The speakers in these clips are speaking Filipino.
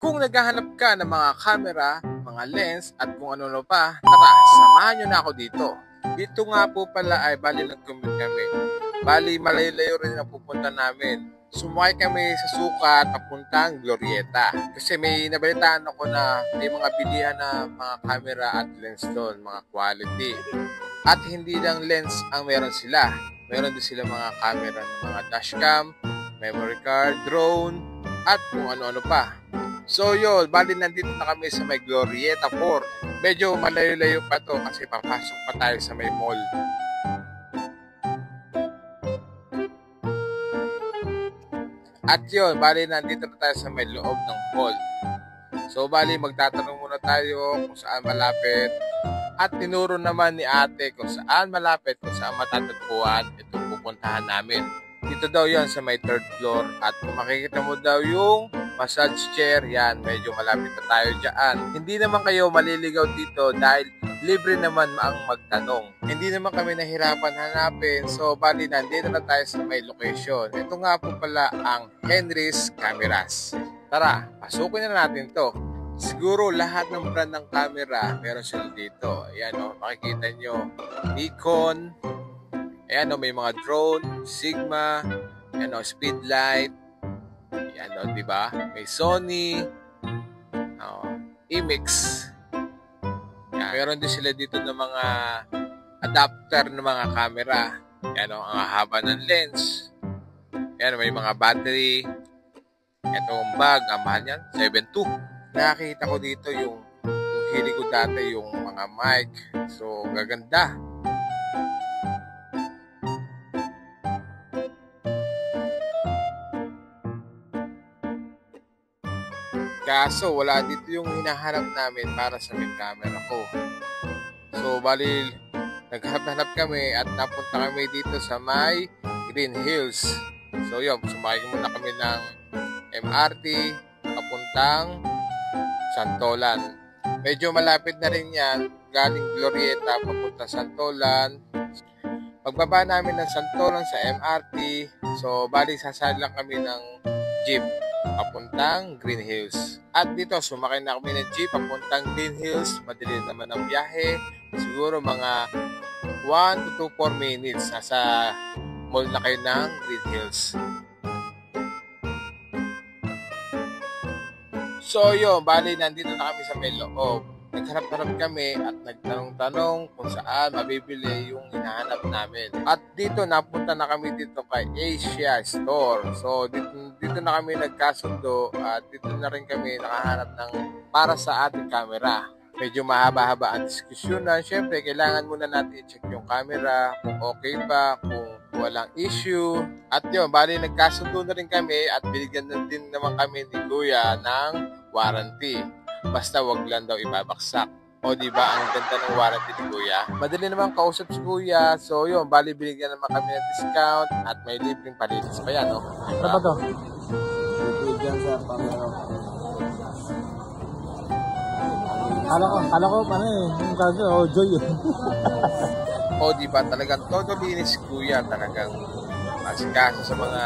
Kung naghahanap ka ng mga camera, mga lens at kung ano-ano pa, tara, samahan nyo na ako dito. Dito nga po pala ay bali nag-commute kami. Bali malayo-layo rin ang pupunta namin. Sumakay kami sa sukat papuntang Glorieta. Kasi may nabalitaan ako na may mga bilihan na mga camera at lens doon, mga quality. At hindi lang lens ang meron sila. Meron din sila mga camera ng mga dashcam, memory card, drone, at kung ano-ano pa. So yun, bali nandito na kami sa may Glorieta 4. Medyo malayo-layo pa to kasi papasok pa tayo sa may mall. At yun, bali nandito na tayo sa may loob ng mall. So bali magtatanong muna tayo kung saan malapit. At tinuro naman ni ate kung saan malapit, kung saan matatagpuan itong pupuntahan namin. Dito daw yan sa may 3rd floor. At kung makikita mo daw yung massage chair, yan, medyo malapit na tayo dyan. Hindi naman kayo maliligaw dito dahil libre naman ang magtanong. Hindi naman kami nahirapan hanapin. So, bali, nandito na tayo sa may location. Ito nga po pala ang Henry's Cameras. Tara, pasukin na natin to. Siguro lahat ng brand ng camera meron sila dito. Ayan o, makikita nyo. Nikon. Ayan o, may mga drone. Sigma. Ayan o, Speedlight. Ayan o, diba? May Sony. Imix. Ayan. Meron din sila dito ng mga adapter ng mga camera. Ayan o, ang haba ng lens. Ayan o, may mga battery. Ito ang bag. Ang mahal yan, 7.2. Nakakita ko dito yung hili ko dati yung mga mic. So, gaganda. Kaso, wala dito yung hinahanap namin para sa main camera ko. So, bali, naghanap kami at napunta kami dito sa may Green Hills. So, yun, sumakay muna kami ng MRT papuntang Santolan. Medyo malapit na rin yan, galing Glorieta papunta Santolan. Pagbaba namin ng Santolan sa MRT, so bali sasali lang kami ng jeep papuntang Green Hills. At dito sumakay na kami ng jeep papuntang Green Hills. Madali naman ang biyahe. Siguro mga 1 to 4 minutes nasa mall na kayo ng Green Hills. So yun, bali nandito na kami sa may loob. Nagharap-harap kami at nagtanong-tanong kung saan mabibili yung hinahanap namin. At dito, napunta na kami dito kay Asia Store. So dito na kami nagkasundo at dito na rin kami nakahanap ng para sa ating camera. Medyo mahaba-haba ang diskusyonan. Siyempre, kailangan muna natin i-check yung camera, kung okay ba, kung walang issue. At yun, bali nagkasundo na rin kami at binigyan na din naman kami ni Kuya ng warranty. Basta wag lang daw ibabaksak. O diba, ang ganda ng warranty ni Kuya. Madali naman kausap si Kuya. So yun, bali binigyan naman kami ng discount at may libreng palinis pa yan, no? Ano ba to? Bibigyan sa pamero. Kala ko, ano eh, yung kaso, Joy yun. O diba, talagang todo linis si Kuya. Talagang asikaso sa mga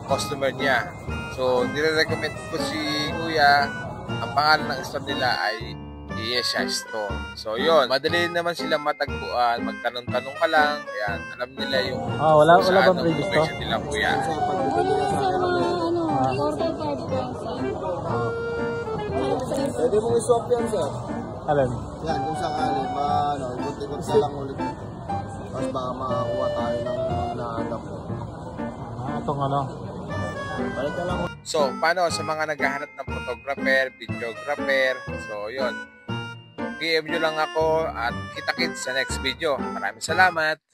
customer niya. So, nire-recommend ko si Kuya. Ang pangalan ng store nila ay Asia Store. So, yun. Madali naman sila matagpuan. Magtanong-tanong ka lang. Ayan. Alam nila yung wala bang previous to? nila, Kuya. Order card po, sir. Pwede mong i-swap yan, sir. Alin? Yan, kung sakali, ikot-ikot ka lang ulit. Tapos baka makakuha tayo ng nahanap mo. Itong ano? Balik ka lang. So, paano sa mga naghahanap ng photographer, videographer? So, yun. PM nyo lang ako at kita-kits sa next video. Maraming salamat!